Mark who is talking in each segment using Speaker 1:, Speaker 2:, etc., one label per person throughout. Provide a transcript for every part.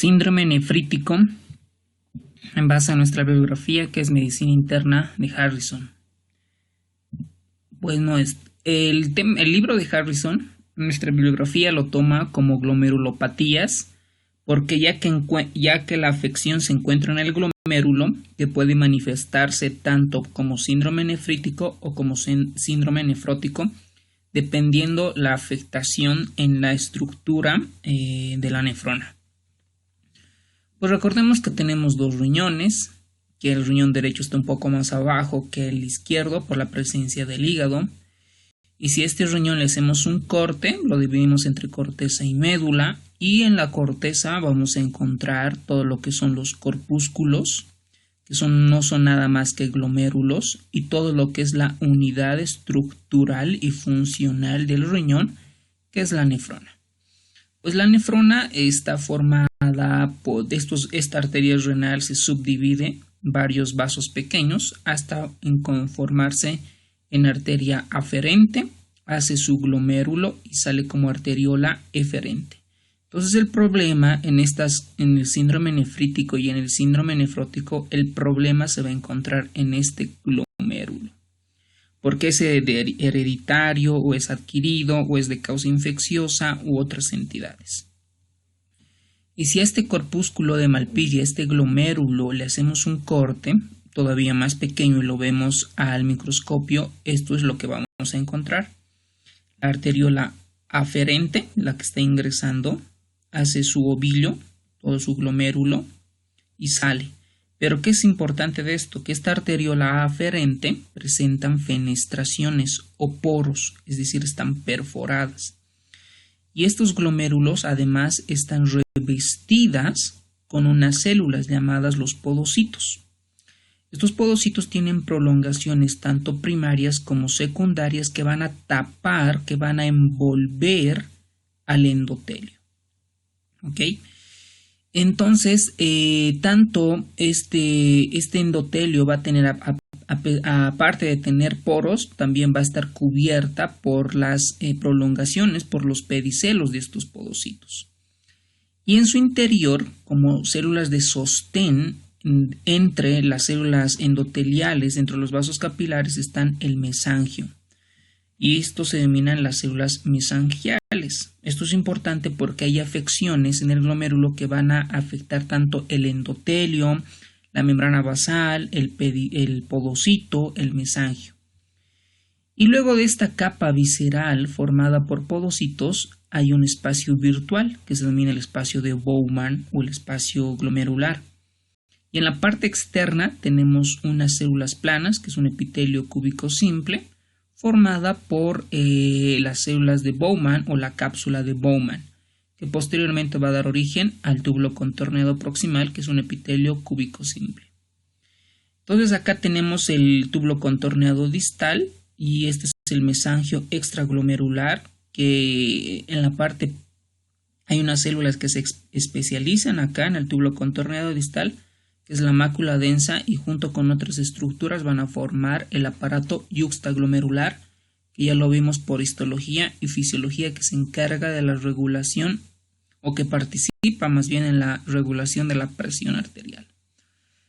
Speaker 1: Síndrome nefrítico, en base a nuestra bibliografía, que es Medicina Interna de Harrison. Bueno, el libro de Harrison, nuestra bibliografía lo toma como glomerulopatías, porque ya que la afección se encuentra en el glomérulo, que puede manifestarse tanto como síndrome nefrítico o como síndrome nefrótico, dependiendo la afectación en la estructura de la nefrona. Pues recordemos que tenemos dos riñones, que el riñón derecho está un poco más abajo que el izquierdo por la presencia del hígado. Y si a este riñón le hacemos un corte, lo dividimos entre corteza y médula, y en la corteza vamos a encontrar todo lo que son los corpúsculos, que no son nada más que glomérulos, y todo lo que es la unidad estructural y funcional del riñón, que es la nefrona. Pues la nefrona está formada por esta arteria renal, se subdivide en varios vasos pequeños hasta conformarse en arteria aferente, hace su glomérulo y sale como arteriola eferente. Entonces el problema en el síndrome nefrítico y en el síndrome nefrótico, el problema se va a encontrar en este glomérulo. Porque es hereditario o es adquirido o es de causa infecciosa u otras entidades. Y si a este corpúsculo de Malpighi, este glomérulo, le hacemos un corte todavía más pequeño y lo vemos al microscopio, esto es lo que vamos a encontrar. La arteriola aferente, la que está ingresando, hace su ovillo, todo su glomérulo y sale. Pero ¿qué es importante de esto? Que esta arteriola aferente presentan fenestraciones o poros, es decir, están perforadas. Y estos glomérulos además están revestidas con unas células llamadas los podocitos. Estos podocitos tienen prolongaciones tanto primarias como secundarias que van a tapar, que van a envolver al endotelio. ¿Ok? Entonces, tanto este endotelio va a tener, aparte de tener poros, también va a estar cubierta por las prolongaciones, por los pedicelos de estos podocitos. Y en su interior, como células de sostén, entre las células endoteliales, entre los vasos capilares, están el mesangio. Y esto se denominan las células mesangiales. Esto es importante porque hay afecciones en el glomérulo que van a afectar tanto el endotelio, la membrana basal, el podocito, el mesangio. Y luego de esta capa visceral formada por podocitos, hay un espacio virtual que se denomina el espacio de Bowman o el espacio glomerular. Y en la parte externa tenemos unas células planas, que es un epitelio cúbico simple, formada por las células de Bowman o la cápsula de Bowman, que posteriormente va a dar origen al túbulo contorneado proximal, que es un epitelio cúbico simple. Entonces acá tenemos el túbulo contorneado distal y este es el mesangio extraglomerular, que en la parte hay unas células que se especializan acá en el túbulo contorneado distal, que es la mácula densa, y junto con otras estructuras van a formar el aparato yuxtaglomerular, que ya lo vimos por histología y fisiología, que se encarga de la regulación o que participa más bien en la regulación de la presión arterial.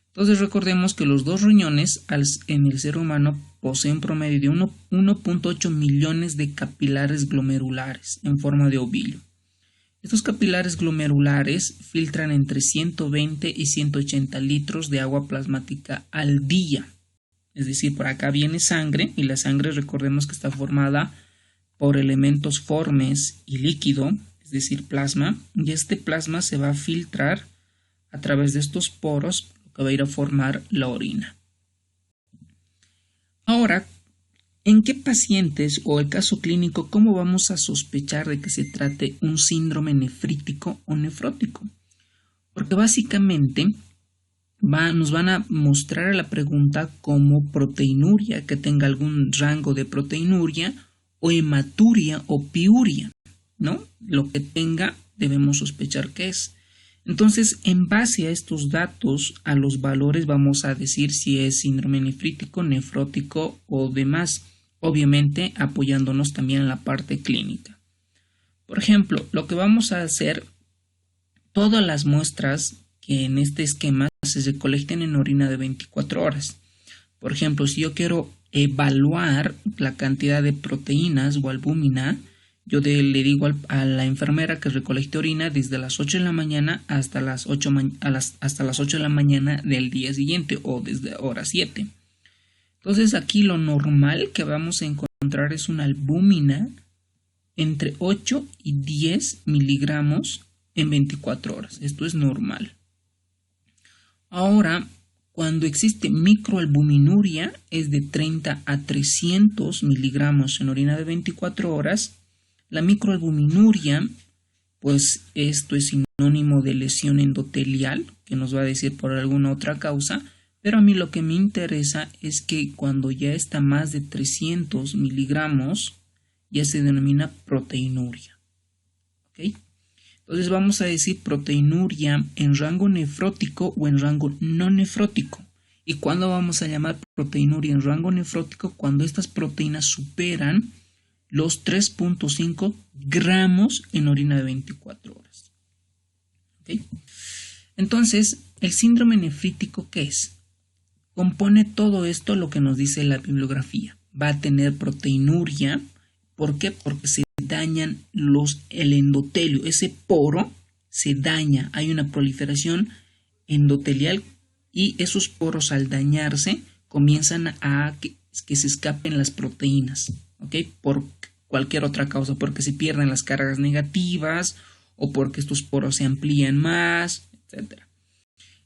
Speaker 1: Entonces recordemos que los dos riñones en el ser humano poseen un promedio de 1.8 millones de capilares glomerulares en forma de ovillo. Estos capilares glomerulares filtran entre 120 y 180 litros de agua plasmática al día. Es decir, por acá viene sangre y la sangre recordemos que está formada por elementos formes y líquido, es decir, plasma, y este plasma se va a filtrar a través de estos poros, lo que va a ir a formar la orina. Ahora, ¿en qué pacientes o el caso clínico cómo vamos a sospechar de que se trate un síndrome nefrítico o nefrótico? Porque básicamente nos van a mostrar a la pregunta como proteinuria, que tenga algún rango de proteinuria, o hematuria o piuria, ¿no? Lo que tenga debemos sospechar que es. Entonces, en base a estos datos, a los valores vamos a decir si es síndrome nefrítico, nefrótico o demás, obviamente apoyándonos también en la parte clínica. Por ejemplo, lo que vamos a hacer todas las muestras que en este esquema se recolecten en orina de 24 horas. Por ejemplo, si yo quiero evaluar la cantidad de proteínas o albúmina, yo le digo a la enfermera que recolecte orina desde las 8 de la mañana hasta las 8 de la mañana del día siguiente o desde hora 7. Entonces aquí lo normal que vamos a encontrar es una albúmina entre 8 y 10 miligramos en 24 horas. Esto es normal. Ahora, cuando existe microalbuminuria, es de 30 a 300 miligramos en orina de 24 horas. La microalbuminuria, pues esto es sinónimo de lesión endotelial, que nos va a decir por alguna otra causa, pero a mí lo que me interesa es que cuando ya está más de 300 miligramos, ya se denomina proteinuria. ¿Ok? Entonces vamos a decir proteinuria en rango nefrótico o en rango no nefrótico. ¿Y cuándo vamos a llamar proteinuria en rango nefrótico? Cuando estas proteínas superan los 3.5 gramos en orina de 24 horas. ¿Okay? Entonces, ¿el síndrome nefrítico qué es? Compone todo esto lo que nos dice la bibliografía. Va a tener proteinuria. ¿Por qué? Porque se dañan el endotelio. Ese poro se daña. Hay una proliferación endotelial y esos poros al dañarse comienzan a que se escapen las proteínas. ¿Ok? Por cualquier otra causa. Porque se pierden las cargas negativas o porque estos poros se amplían más, etc.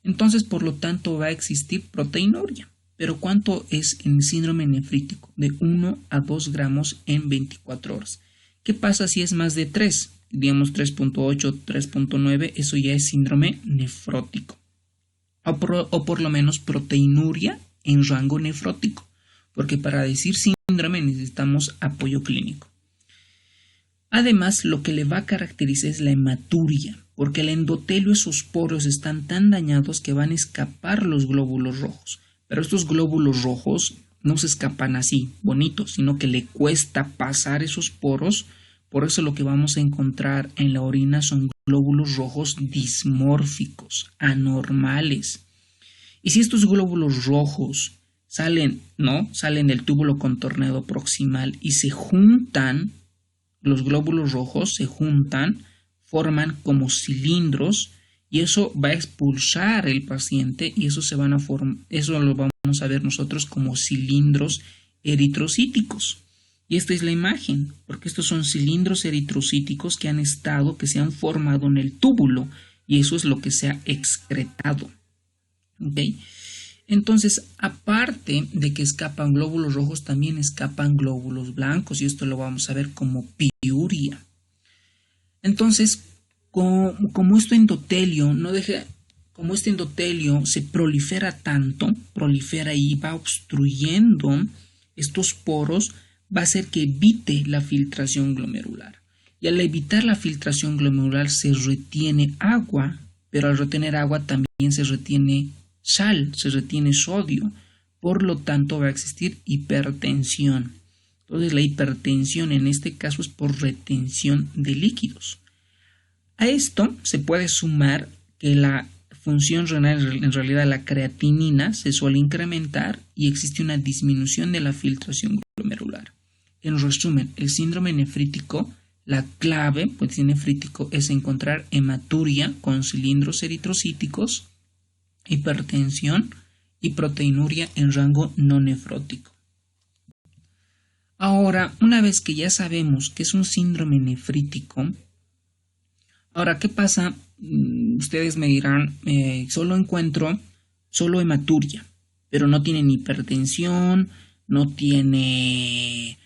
Speaker 1: Entonces, por lo tanto, va a existir proteinuria. ¿Pero cuánto es en síndrome nefrítico? De 1 a 2 gramos en 24 horas. ¿Qué pasa si es más de 3? Digamos 3.8, 3.9, eso ya es síndrome nefrótico. O por lo menos proteinuria en rango nefrótico. Porque para decir síndrome necesitamos apoyo clínico. Además, lo que le va a caracterizar es la hematuria, porque el endotelio, esos poros están tan dañados que van a escapar los glóbulos rojos. Pero estos glóbulos rojos no se escapan así, bonitos, sino que le cuesta pasar esos poros. Por eso lo que vamos a encontrar en la orina son glóbulos rojos dismórficos, anormales. Y si estos glóbulos rojos salen del túbulo contorneado proximal y se juntan, los glóbulos rojos se juntan, forman como cilindros y eso va a expulsar el paciente y eso lo vamos a ver nosotros como cilindros eritrocíticos. Y esta es la imagen, porque estos son cilindros eritrocíticos que se han formado en el túbulo y eso es lo que se ha excretado. ¿Okay? Entonces, aparte de que escapan glóbulos rojos, también escapan glóbulos blancos y esto lo vamos a ver como piuria. Entonces, como este endotelio se prolifera tanto, prolifera y va obstruyendo estos poros, va a hacer que evite la filtración glomerular. Y al evitar la filtración glomerular se retiene agua, pero al retener agua también se retiene sal, se retiene sodio. Por lo tanto va a existir hipertensión. Entonces la hipertensión en este caso es por retención de líquidos. A esto se puede sumar que la función renal, en realidad la creatinina, se suele incrementar y existe una disminución de la filtración glomerular. En resumen, el síndrome nefrítico, la clave pues, nefrítico es encontrar hematuria con cilindros eritrocíticos, hipertensión y proteinuria en rango no nefrótico. Ahora, una vez que ya sabemos que es un síndrome nefrítico, ahora, ¿qué pasa? Ustedes me dirán, solo encuentro hematuria, pero no tiene ni hipertensión, no tiene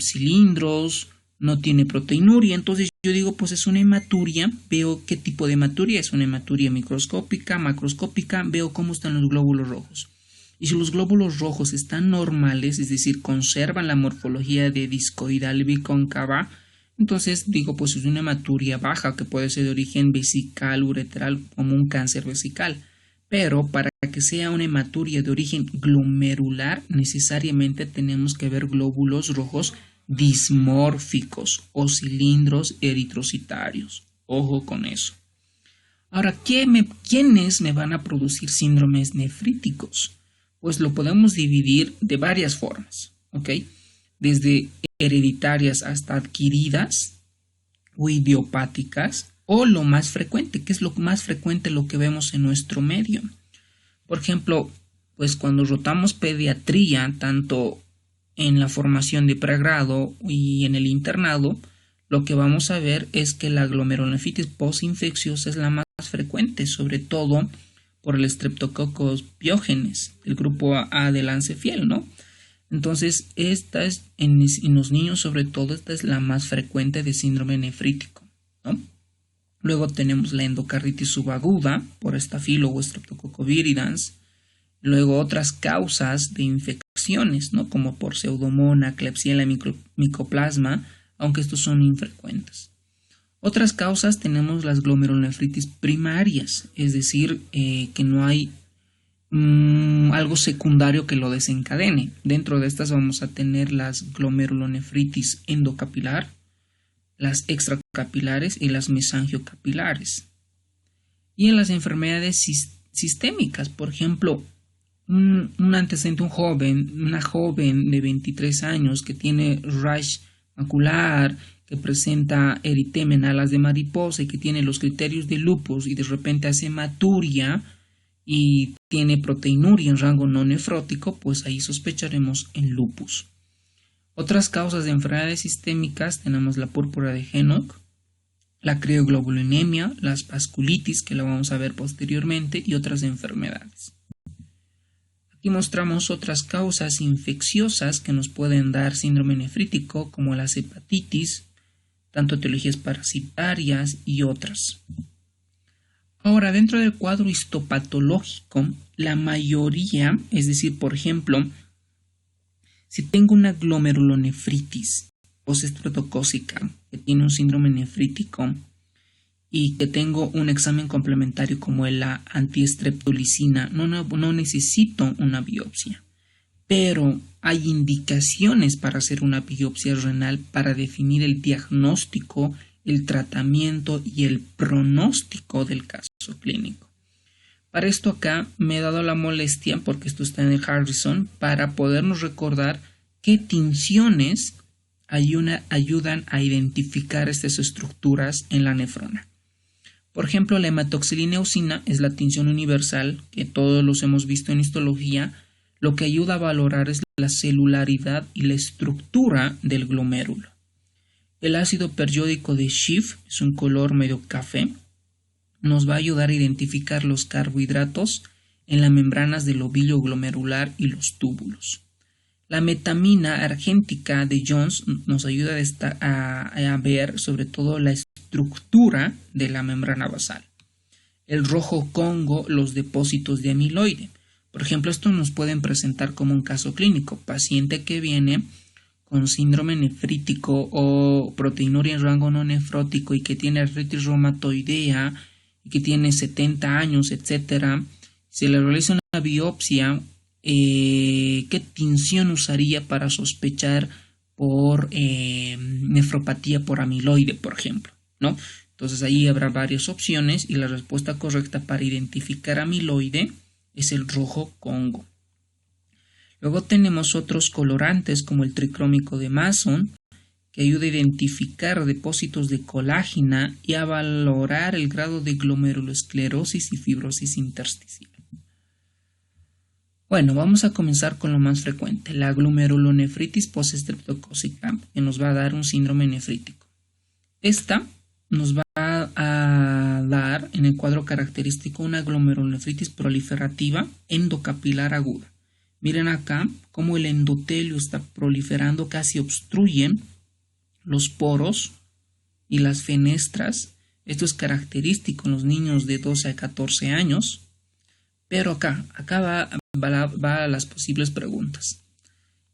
Speaker 1: cilindros, no tiene proteinuria. Entonces yo digo, pues es una hematuria, veo qué tipo de hematuria, es una hematuria microscópica, macroscópica, veo cómo están los glóbulos rojos. Y si los glóbulos rojos están normales, es decir, conservan la morfología de discoidal bicóncava, entonces digo, pues es una hematuria baja que puede ser de origen vesical, uretral, como un cáncer vesical. Pero para que sea una hematuria de origen glomerular, necesariamente tenemos que ver glóbulos rojos dismórficos o cilindros eritrocitarios. Ojo con eso. Ahora, ¿quiénes me van a producir síndromes nefríticos? Pues lo podemos dividir de varias formas, ¿ok? Desde hereditarias hasta adquiridas o idiopáticas, o lo más frecuente, que es lo más frecuente lo que vemos en nuestro medio. Por ejemplo, pues cuando rotamos pediatría, tanto en la formación de pregrado y en el internado, lo que vamos a ver es que la glomerulonefritis postinfecciosa es la más frecuente, sobre todo por el Streptococcus pyogenes, el grupo A del Lancefiel, ¿no? Entonces, esta es en los niños, sobre todo, esta es la más frecuente de síndrome nefrítico, ¿no? Luego tenemos la endocarditis subaguda por Staphylo o Streptococcus viridans. Luego otras causas de infecciones, ¿no? Como por Pseudomonas, Klebsiella mycoplasma, aunque estos son infrecuentes. Otras causas tenemos las glomerulonefritis primarias, es decir, que no hay algo secundario que lo desencadene. Dentro de estas vamos a tener las glomerulonefritis endocapilar, las extracapilares y las mesangiocapilares. Y en las enfermedades sistémicas, por ejemplo, un antecedente, una joven de 23 años que tiene rash macular, que presenta eritema en alas de mariposa y que tiene los criterios de lupus y de repente hace hematuria y tiene proteinuria en rango no nefrótico, pues ahí sospecharemos en lupus. Otras causas de enfermedades sistémicas tenemos la púrpura de Henoch, la crioglobulinemia, las vasculitis, que la vamos a ver posteriormente, y otras enfermedades. Aquí mostramos otras causas infecciosas que nos pueden dar síndrome nefrítico, como las hepatitis, tanto etiologías parasitarias y otras. Ahora, dentro del cuadro histopatológico, la mayoría, es decir, por ejemplo, si tengo una glomerulonefritis postestreptocócica que tiene un síndrome nefrítico y que tengo un examen complementario como la antiestreptolicina, no necesito una biopsia, pero hay indicaciones para hacer una biopsia renal para definir el diagnóstico, el tratamiento y el pronóstico del caso clínico. Para esto acá me he dado la molestia, porque esto está en el Harrison, para podernos recordar qué tinciones ayudan a identificar estas estructuras en la nefrona. Por ejemplo, la hematoxilina eosina es la tinción universal que todos los hemos visto en histología. Lo que ayuda a valorar es la celularidad y la estructura del glomérulo. El ácido periódico de Schiff es un color medio café. Nos va a ayudar a identificar los carbohidratos en las membranas del ovillo glomerular y los túbulos. La metamina argéntica de Jones nos ayuda a ver sobre todo la estructura de la membrana basal. El rojo Congo, los depósitos de amiloide. Por ejemplo, estos nos pueden presentar como un caso clínico. Paciente que viene con síndrome nefrítico o proteinuria en rango no nefrótico y que tiene artritis reumatoidea y que tiene 70 años, etc. Se le realiza una biopsia. ¿Qué tinción usaría para sospechar por nefropatía por amiloide, por ejemplo? ¿No? Entonces ahí habrá varias opciones y la respuesta correcta para identificar amiloide es el rojo Congo. Luego tenemos otros colorantes como el tricrómico de Mason, que ayuda a identificar depósitos de colágena y a valorar el grado de glomerulosclerosis y fibrosis intersticial. Bueno, vamos a comenzar con lo más frecuente, la glomerulonefritis postestreptocócica, que nos va a dar un síndrome nefrítico. Esta nos va a dar en el cuadro característico una glomerulonefritis proliferativa endocapilar aguda. Miren acá cómo el endotelio está proliferando, casi obstruye los poros y las fenestras. Esto es característico en los niños de 12 a 14 años. Pero acá va a las posibles preguntas.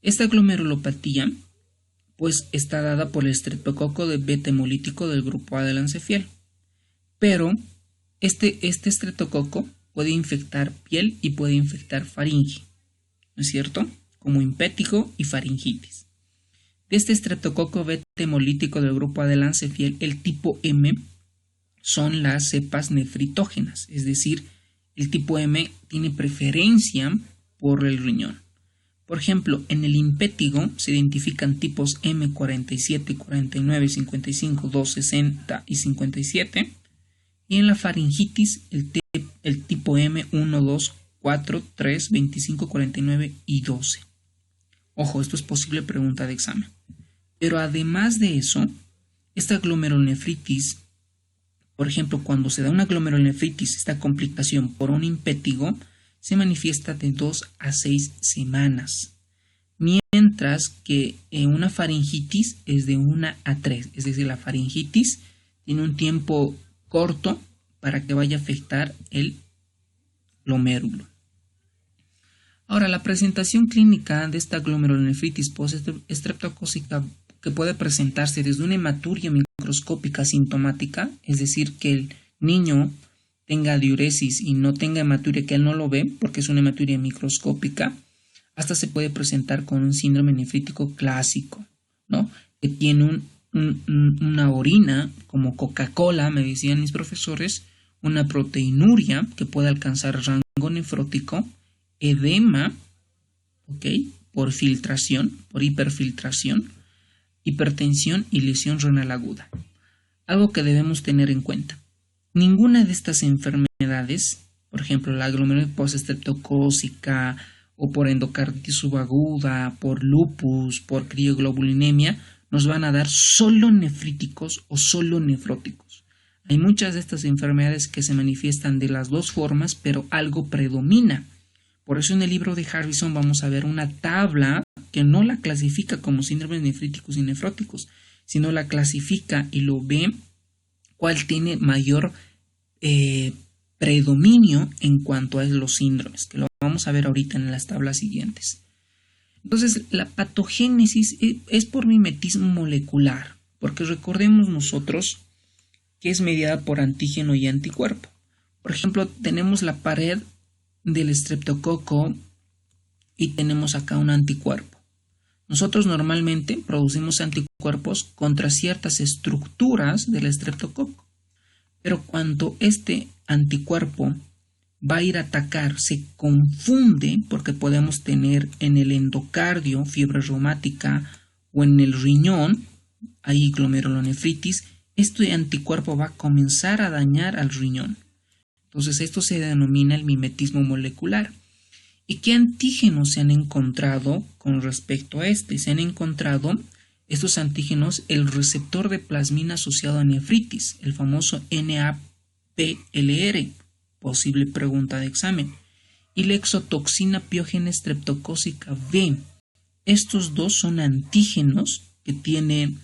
Speaker 1: Esta glomerulopatía pues está dada por el estreptococo de beta hemolítico del grupo A del Lancefiel. Pero este estreptococo puede infectar piel y puede infectar faringe, ¿no es cierto? Como impétigo y faringitis. De este estreptococo beta hemolítico del grupo A del Lancefiel, el tipo M son las cepas nefritógenas, es decir, el tipo M tiene preferencia por el riñón. Por ejemplo, en el impétigo se identifican tipos M 47, 49, 55, 2, 60 y 57. Y en la faringitis el tipo M 1, 2, 4, 3, 25, 49 y 12. Ojo, esto es posible pregunta de examen. Pero además de eso, esta glomerulonefritis, por ejemplo, cuando se da una glomerulonefritis, esta complicación por un impétigo, se manifiesta de 2 a 6 semanas. Mientras que una faringitis es de 1 a 3. Es decir, la faringitis tiene un tiempo corto para que vaya a afectar el glomérulo. Ahora, la presentación clínica de esta glomerulonefritis postestreptocócica que puede presentarse desde una hematuria microscópica sintomática, es decir, que el niño tenga diuresis y no tenga hematuria, que él no lo ve porque es una hematuria microscópica, hasta se puede presentar con un síndrome nefrítico clásico, ¿no? Que tiene una orina como Coca-Cola, me decían mis profesores, una proteinuria que puede alcanzar rango nefrótico, edema, ¿ok? Por filtración, por hiperfiltración, hipertensión y lesión renal aguda. Algo que debemos tener en cuenta. Ninguna de estas enfermedades, por ejemplo, la glomerulonephritis postestreptocócica o por endocarditis subaguda, por lupus, por crioglobulinemia, nos van a dar solo nefríticos o solo nefróticos. Hay muchas de estas enfermedades que se manifiestan de las dos formas, pero algo predomina. Por eso en el libro de Harrison vamos a ver una tabla que no la clasifica como síndromes nefríticos y nefróticos, sino la clasifica y lo ve cuál tiene mayor predominio en cuanto a los síndromes, que lo vamos a ver ahorita en las tablas siguientes. Entonces, la patogénesis es por mimetismo molecular, porque recordemos nosotros que es mediada por antígeno y anticuerpo. Por ejemplo, tenemos la pared del estreptococo y tenemos acá un anticuerpo. Nosotros normalmente producimos anticuerpos contra ciertas estructuras del estreptococo, pero cuando este anticuerpo va a ir a atacar, se confunde porque podemos tener en el endocardio fiebre reumática o en el riñón, hay glomerulonefritis, este anticuerpo va a comenzar a dañar al riñón. Entonces esto se denomina el mimetismo molecular. ¿Y qué antígenos se han encontrado con respecto a este? Se han encontrado estos antígenos, el receptor de plasmina asociado a nefritis, el famoso NAPLR, posible pregunta de examen, y la exotoxina piógena estreptocócica B. Estos dos son antígenos que tienen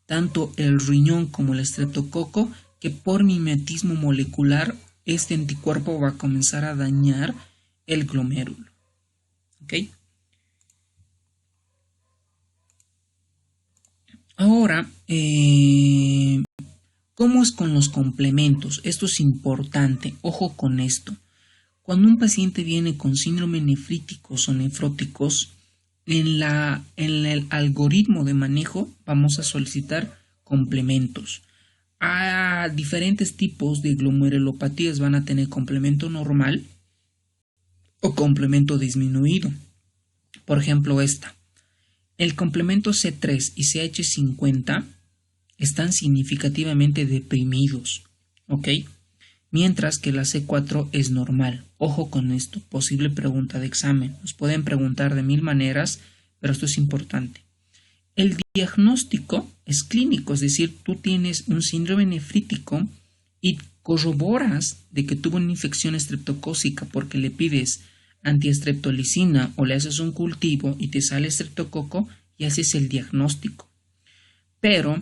Speaker 1: tanto el riñón como el estreptococo, que por mimetismo molecular este anticuerpo va a comenzar a dañar el glomérulo. ¿Ok? Ahora, ¿cómo es con los complementos? Esto es importante, ojo con esto. Cuando un paciente viene con síndrome nefríticos o nefróticos, en el algoritmo de manejo vamos a solicitar complementos. A diferentes tipos de glomerulopatías van a tener complemento normal o complemento disminuido. Por ejemplo, esta. El complemento C3 y CH50 están significativamente deprimidos, ¿ok? Mientras que la C4 es normal. Ojo con esto, posible pregunta de examen. Nos pueden preguntar de 1000 maneras, pero esto es importante. El diagnóstico es clínico, es decir, tú tienes un síndrome nefrítico y corroboras de que tuvo una infección estreptocócica porque le pides antiestreptolicina o le haces un cultivo y te sale estreptococo y haces el diagnóstico. Pero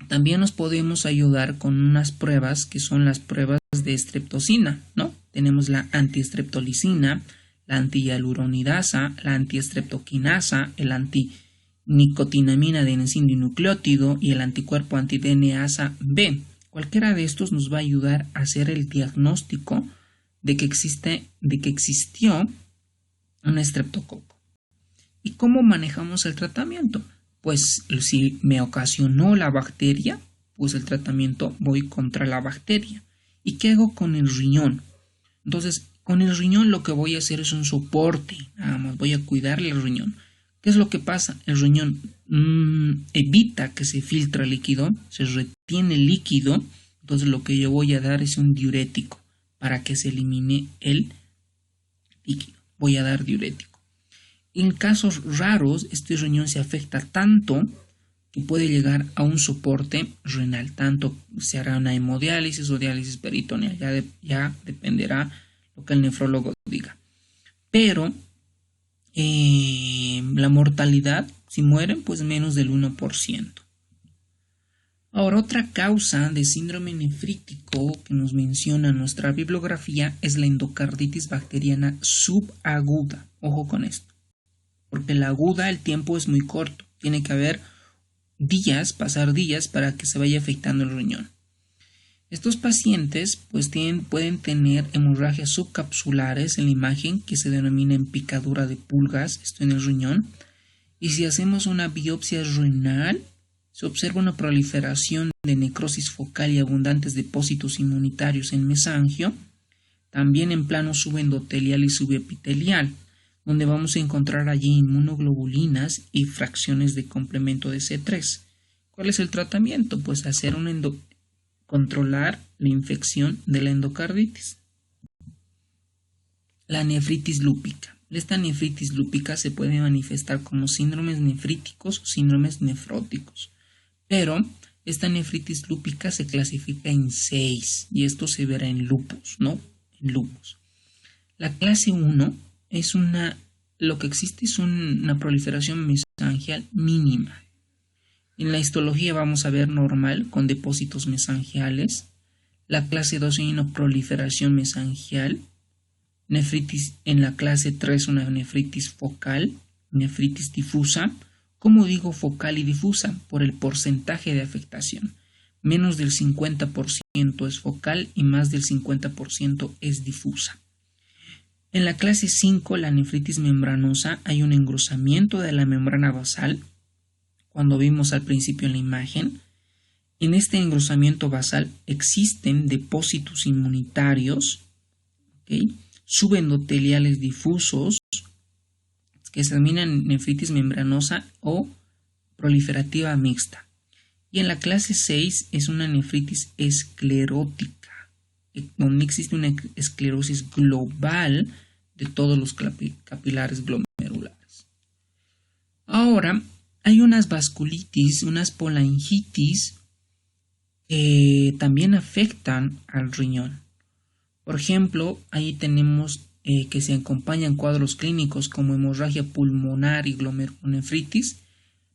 Speaker 1: también nos podemos ayudar con unas pruebas que son las pruebas de estreptocina, ¿no? Tenemos la antiestreptolicina, la antihialuronidasa, la antiestreptoquinasa, el antinicotinamina de dinucleótido y el anticuerpo anti-DNasa B. Cualquiera de estos nos va a ayudar a hacer el diagnóstico de que existió un estreptococo. ¿Y cómo manejamos el tratamiento? Pues si me ocasionó la bacteria, pues el tratamiento voy contra la bacteria. ¿Y qué hago con el riñón? Entonces, con el riñón lo que voy a hacer es un soporte, nada más voy a cuidarle el riñón. ¿Qué es lo que pasa? El riñón evita que se filtre líquido, se retiene líquido, entonces lo que yo voy a dar es un diurético para que se elimine el líquido. Voy a dar diurético. En casos raros, este riñón se afecta tanto que puede llegar a un soporte renal, tanto se hará una hemodiálisis o diálisis peritoneal, ya dependerá lo que el nefrólogo diga. Pero la mortalidad, si mueren, pues menos del 1%. Ahora, otra causa de síndrome nefrítico que nos menciona nuestra bibliografía es la endocarditis bacteriana subaguda. Ojo con esto, porque la aguda el tiempo es muy corto, tiene que haber pasar días para que se vaya afectando el riñón. Estos pacientes pues pueden tener hemorragias subcapsulares en la imagen que se denomina picadura de pulgas, esto en el riñón, y si hacemos una biopsia renal se observa una proliferación de necrosis focal y abundantes depósitos inmunitarios en mesangio, también en plano subendotelial y subepitelial, donde vamos a encontrar allí inmunoglobulinas y fracciones de complemento de C3. ¿Cuál es el tratamiento? Pues hacer controlar la infección de la endocarditis. La nefritis lúpica. Esta nefritis lúpica se puede manifestar como síndromes nefríticos o síndromes nefróticos, pero esta nefritis lúpica se clasifica en 6 y esto se verá en lupus, ¿no? En lupus. La clase 1 es lo que existe es una proliferación mesangial mínima. En la histología vamos a ver normal con depósitos mesangiales. La clase 2 hay una proliferación mesangial. Nefritis en la clase 3 una nefritis focal, nefritis difusa. ¿Cómo digo focal y difusa? Por el porcentaje de afectación. Menos del 50% es focal y más del 50% es difusa. En la clase 5, la nefritis membranosa, hay un engrosamiento de la membrana basal, cuando vimos al principio en la imagen. En este engrosamiento basal existen depósitos inmunitarios, ¿okay?, subendoteliales difusos, que se denominan nefritis membranosa o proliferativa mixta. Y en la clase 6 es una nefritis esclerótica, donde existe una esclerosis global de todos los capilares glomerulares. Ahora, hay unas vasculitis, unas polangitis que también afectan al riñón. Por ejemplo, ahí tenemos que se acompañan cuadros clínicos como hemorragia pulmonar y glomerulonefritis.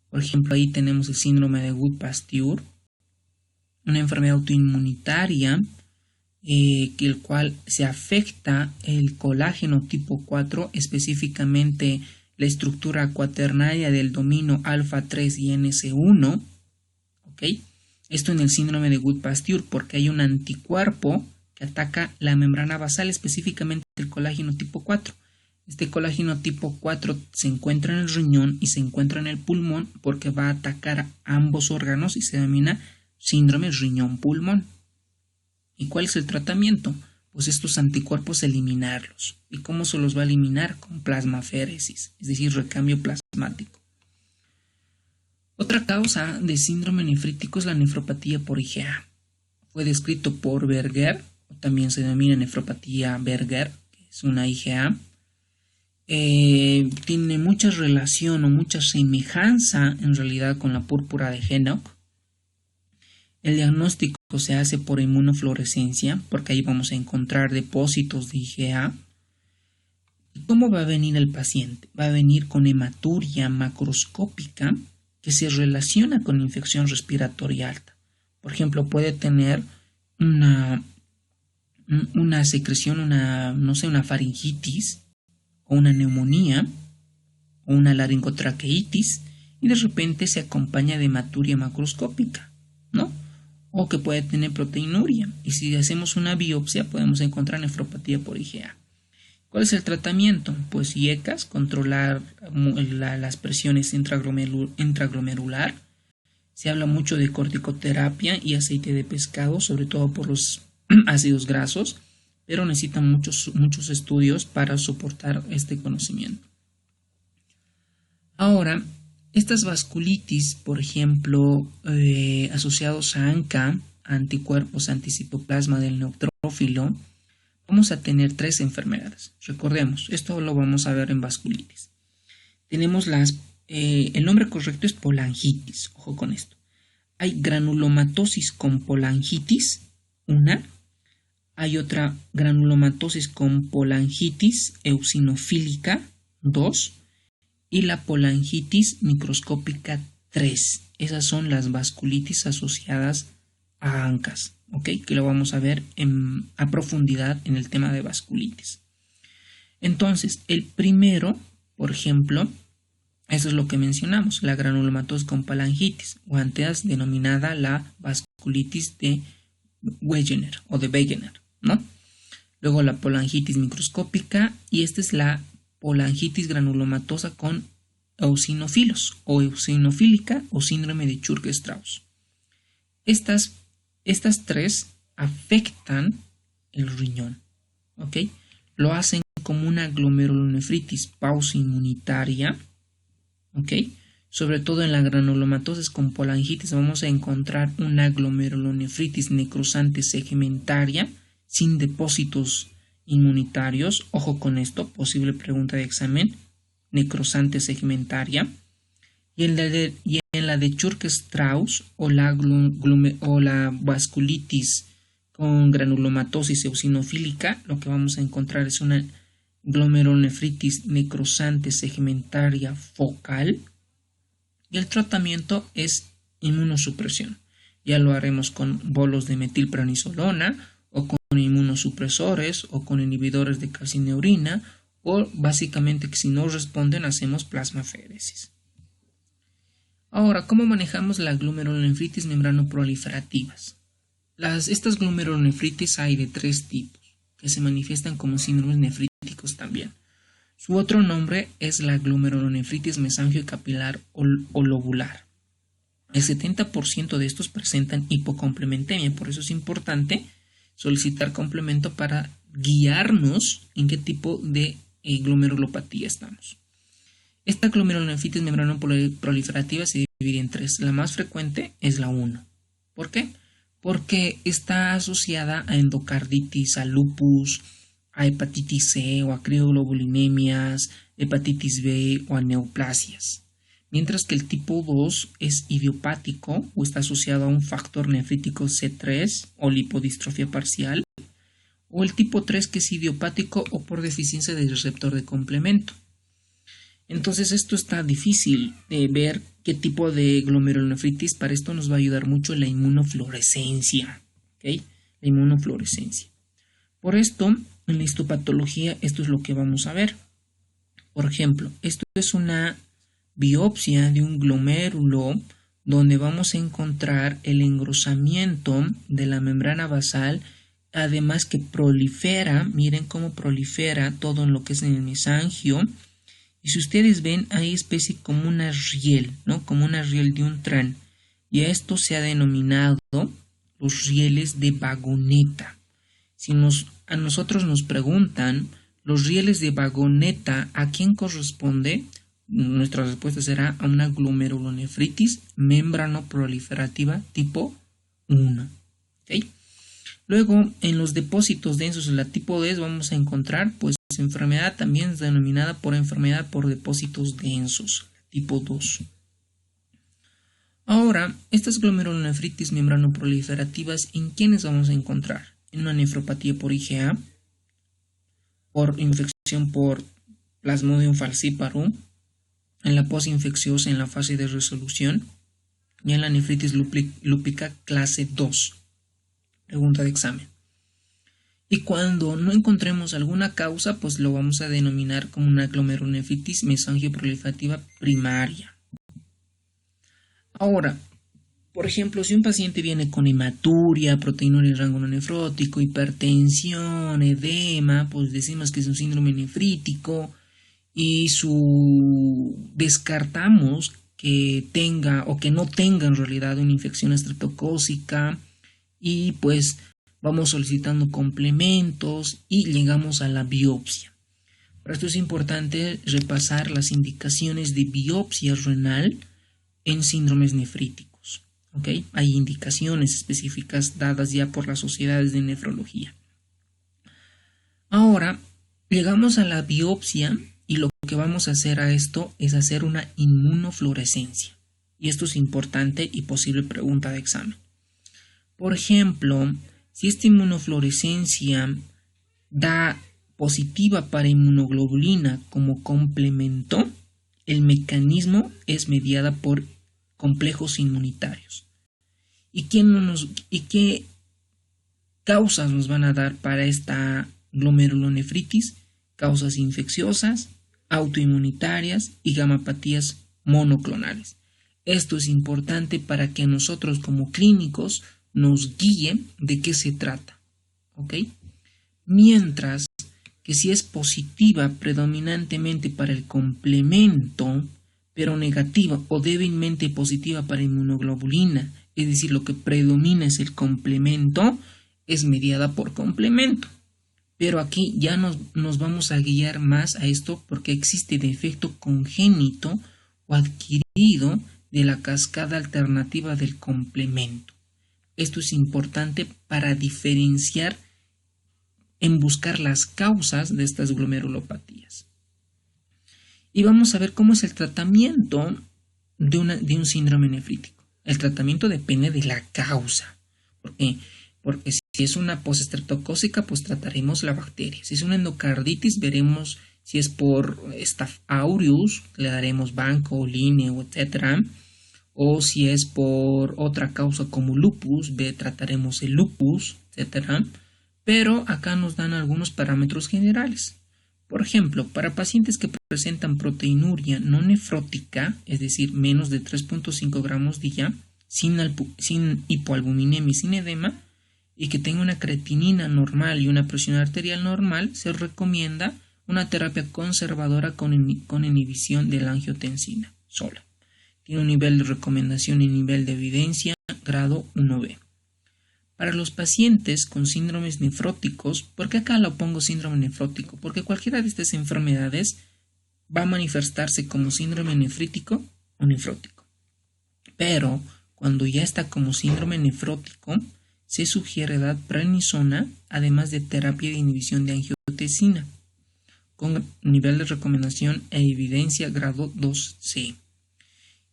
Speaker 1: Por ejemplo, ahí tenemos el síndrome de Wood-Pasteur, una enfermedad autoinmunitaria el cual se afecta el colágeno tipo 4, específicamente la estructura cuaternaria del domino alfa 3 y NC1. ¿Okay? Esto en el síndrome de Wood-Pasteur porque hay un anticuerpo que ataca la membrana basal, específicamente el colágeno tipo 4. Este colágeno tipo 4 se encuentra en el riñón y se encuentra en el pulmón porque va a atacar a ambos órganos y se denomina síndrome riñón-pulmón. ¿Y cuál es el tratamiento? Pues estos anticuerpos eliminarlos. ¿Y cómo se los va a eliminar? Con plasmaféresis, es decir, recambio plasmático. Otra causa de síndrome nefrítico es la nefropatía por IgA. Fue descrito por Berger, o también se denomina nefropatía Berger, que es una IgA. Tiene mucha relación o mucha semejanza en realidad con la púrpura de Henoch. El diagnóstico se hace por inmunofluorescencia, porque ahí vamos a encontrar depósitos de IgA. ¿Y cómo va a venir el paciente? Va a venir con hematuria macroscópica que se relaciona con infección respiratoria alta. Por ejemplo, puede tener una secreción, una faringitis o una neumonía o una laringotraqueitis y de repente se acompaña de hematuria macroscópica, ¿no? O que puede tener proteinuria. Y si hacemos una biopsia podemos encontrar nefropatía por IgA. ¿Cuál es el tratamiento? Pues IECAS, controlar las presiones intraglomerular, Se habla mucho de corticoterapia y aceite de pescado, sobre todo por los ácidos grasos, pero necesitan muchos estudios para soportar este conocimiento. Ahora, estas vasculitis, por ejemplo, asociados a ANCA, anticuerpos anticitoplasma del neutrófilo, vamos a tener 3 enfermedades. Recordemos, esto lo vamos a ver en vasculitis. Tenemos el nombre correcto es polangitis, ojo con esto. Hay granulomatosis con polangitis, una. Hay otra granulomatosis con polangitis eosinofílica, 2. Y la polangitis microscópica, 3. Esas son las vasculitis asociadas a ANCAS, ¿ok? Que lo vamos a ver a profundidad en el tema de vasculitis. Entonces, el primero, por ejemplo, eso es lo que mencionamos, la granulomatosis con polangitis, o antes denominada la vasculitis de Wegener o de Wegener, ¿no? Luego la polangitis microscópica, y esta es la polangitis granulomatosa con eosinofilos o eosinofílica o síndrome de Churg-Strauss. Estas 3 afectan el riñón, ¿ok? Lo hacen como una glomerulonefritis pausinmunitaria, ¿ok? Sobre todo en la granulomatosis con polangitis vamos a encontrar una glomerulonefritis necrosante segmentaria sin depósitos inmunitarios. Ojo con esto, posible pregunta de examen, necrosante segmentaria. Y en la de Churg-Strauss o la vasculitis con granulomatosis eosinofílica, lo que vamos a encontrar es una glomerulonefritis necrosante segmentaria focal. Y el tratamiento es inmunosupresión. Ya lo haremos con bolos de metilprednisolona o con inmunosupresores o con inhibidores de calcineurina, o básicamente que si no responden hacemos plasmaferesis. Ahora, ¿cómo manejamos la glomerulonefritis membranoproliferativas? Estas glomerulonefritis hay de 3 tipos, que se manifiestan como síndromes nefríticos también. Su otro nombre es la glomerulonefritis mesangiocapilar o lobular. El 70% de estos presentan hipocomplementemia, por eso es importante solicitar complemento para guiarnos en qué tipo de glomerulopatía estamos. Esta glomerulonefritis membranoproliferativa se divide en 3. La más frecuente es la 1. ¿Por qué? Porque está asociada a endocarditis, a lupus, a hepatitis C o a crioglobulinemias, hepatitis B o a neoplasias. Mientras que el tipo 2 es idiopático o está asociado a un factor nefrítico C3 o lipodistrofia parcial, o el tipo 3 que es idiopático o por deficiencia del receptor de complemento. Entonces esto está difícil de ver qué tipo de glomerulonefritis. Para esto nos va a ayudar mucho la inmunofluorescencia, ¿okay? La inmunofluorescencia. Por esto, en la histopatología, esto es lo que vamos a ver. Por ejemplo, esto es una biopsia de un glomérulo donde vamos a encontrar el engrosamiento de la membrana basal, además que prolifera, miren cómo prolifera todo en lo que es en el mesangio. Y si ustedes ven, hay especie como una riel, ¿no? Como una riel de un tren. Y a esto se ha denominado los rieles de vagoneta. Si a nosotros nos preguntan, los rieles de vagoneta, ¿a quién corresponde? Nuestra respuesta será a una glomerulonefritis membranoproliferativa tipo 1. ¿Okay? Luego, en los depósitos densos de la tipo D vamos a encontrar pues enfermedad también denominada por enfermedad por depósitos densos, tipo 2. Ahora, estas glomerulonefritis membranoproliferativas, ¿en quiénes vamos a encontrar? En una nefropatía por IgA, por infección por Plasmodium falciparum, en la posinfecciosa en la fase de resolución y en la nefritis lúpica clase 2. Pregunta de examen. Y cuando no encontremos alguna causa, pues lo vamos a denominar como una glomerulonefritis mesangioproliferativa primaria. Ahora, por ejemplo, si un paciente viene con hematuria, proteinuria en rango no nefrótico, hipertensión, edema, pues decimos que es un síndrome nefrítico y descartamos que tenga o que no tenga en realidad una infección estreptocócica, y pues vamos solicitando complementos y llegamos a la biopsia. Para esto es importante repasar las indicaciones de biopsia renal en síndromes nefríticos. ¿Okay? Hay indicaciones específicas dadas ya por las sociedades de nefrología. Ahora llegamos a la biopsia y lo que vamos a hacer a esto es hacer una inmunofluorescencia. Y esto es importante y posible pregunta de examen. Por ejemplo, si esta inmunofluorescencia da positiva para inmunoglobulina como complemento, el mecanismo es mediada por complejos inmunitarios. ¿Y qué causas nos van a dar para esta glomerulonefritis? Causas infecciosas, autoinmunitarias y gamapatías monoclonales. Esto es importante para que nosotros como clínicos nos guíe de qué se trata. ¿Ok? Mientras que si es positiva predominantemente para el complemento, pero negativa o débilmente positiva para inmunoglobulina, es decir, lo que predomina es el complemento, es mediada por complemento. Pero aquí ya nos vamos a guiar más a esto porque existe defecto congénito o adquirido de la cascada alternativa del complemento. Esto es importante para diferenciar en buscar las causas de estas glomerulopatías. Y vamos a ver cómo es el tratamiento de un síndrome nefrítico. El tratamiento depende de la causa. ¿Por qué? Porque si es una postestreptocócica, pues trataremos la bacteria. Si es una endocarditis, veremos si es por Staph aureus, le daremos Vanco, Lineo, etc. O si es por otra causa como lupus, trataremos el lupus, etc. Pero acá nos dan algunos parámetros generales. Por ejemplo, para pacientes que presentan proteinuria no nefrótica, es decir, menos de 3.5 gramos día, sin hipoalbuminemia y sin edema, y que tenga una creatinina normal y una presión arterial normal, se recomienda una terapia conservadora con inhibición de la angiotensina sola. Tiene un nivel de recomendación y nivel de evidencia grado 1B. Para los pacientes con síndromes nefróticos, ¿por qué acá lo pongo síndrome nefrótico? Porque cualquiera de estas enfermedades va a manifestarse como síndrome nefrítico o nefrótico. Pero cuando ya está como síndrome nefrótico, se sugiere dar prednisona, además de terapia de inhibición de angiotensina, con nivel de recomendación e evidencia grado 2C.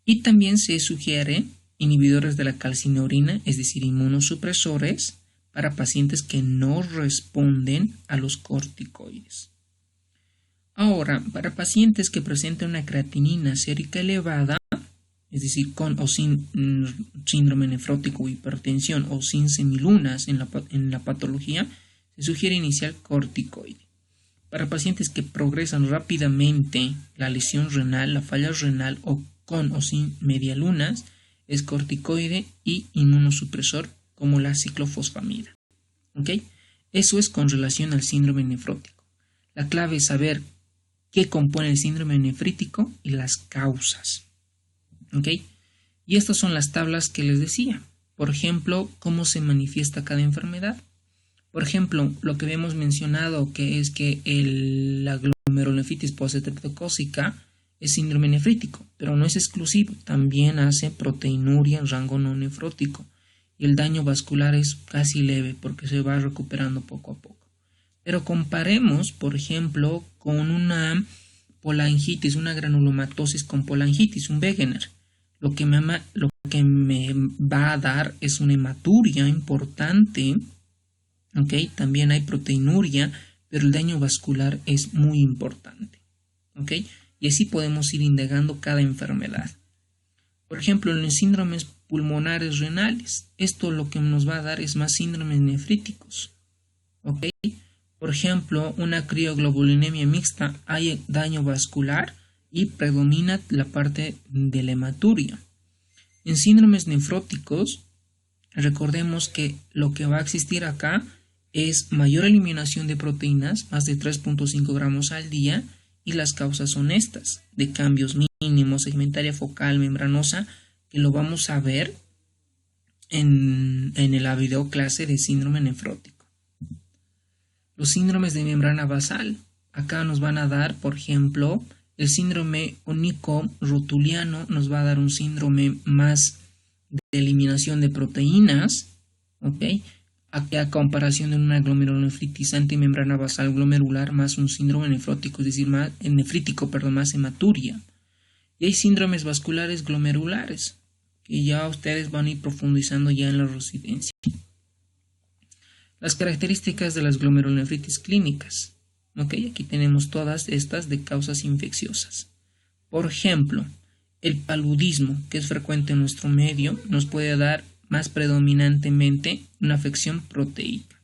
Speaker 1: Y también se sugiere inhibidores de la calcineurina, es decir, inmunosupresores, para pacientes que no responden a los corticoides. Ahora, para pacientes que presenten una creatinina sérica elevada, es decir, con o sin síndrome nefrótico o hipertensión o sin semilunas en la patología, se sugiere iniciar corticoide. Para pacientes que progresan rápidamente la lesión renal, la falla renal o con o sin medialunas, es corticoide y inmunosupresor como la ciclofosfamida. ¿Ok? Eso es con relación al síndrome nefrótico. La clave es saber qué compone el síndrome nefrítico y las causas. ¿Ok? Y estas son las tablas que les decía. Por ejemplo, cómo se manifiesta cada enfermedad. Por ejemplo, lo que habíamos mencionado, que es que la glomerulonefritis postestreptocócica es síndrome nefrítico, pero no es exclusivo. También hace proteinuria en rango no nefrótico. Y el daño vascular es casi leve porque se va recuperando poco a poco. Pero comparemos, por ejemplo, con una polangitis, una granulomatosis con polangitis, un Wegener. Lo que me va a dar es una hematuria importante. ¿Okay? También hay proteinuria, pero el daño vascular es muy importante. ¿Okay? Y así podemos ir indagando cada enfermedad. Por ejemplo, en los síndromes pulmonares renales, esto lo que nos va a dar es más síndromes nefríticos. ¿Okay? Por ejemplo, una crioglobulinemia mixta, hay daño vascular y predomina la parte de la hematuria. En síndromes nefróticos, recordemos que lo que va a existir acá es mayor eliminación de proteínas, más de 3.5 gramos al día, y las causas son estas, de cambios mínimo, segmentaria focal, membranosa, que lo vamos a ver en la videoclase de síndrome nefrótico. Los síndromes de membrana basal. Acá nos van a dar, por ejemplo, el síndrome ónico-rotuliano nos va a dar un síndrome más de eliminación de proteínas, ¿ok? A comparación de una glomerulonefritis antimembrana basal glomerular más un síndrome nefrótico, es decir, más hematuria. Y hay síndromes vasculares glomerulares, que ya ustedes van a ir profundizando ya en la residencia. Las características de las glomerulonefritis clínicas. ¿Ok? Aquí tenemos todas estas de causas infecciosas. Por ejemplo, el paludismo, que es frecuente en nuestro medio, nos puede dar más predominantemente una afección proteica.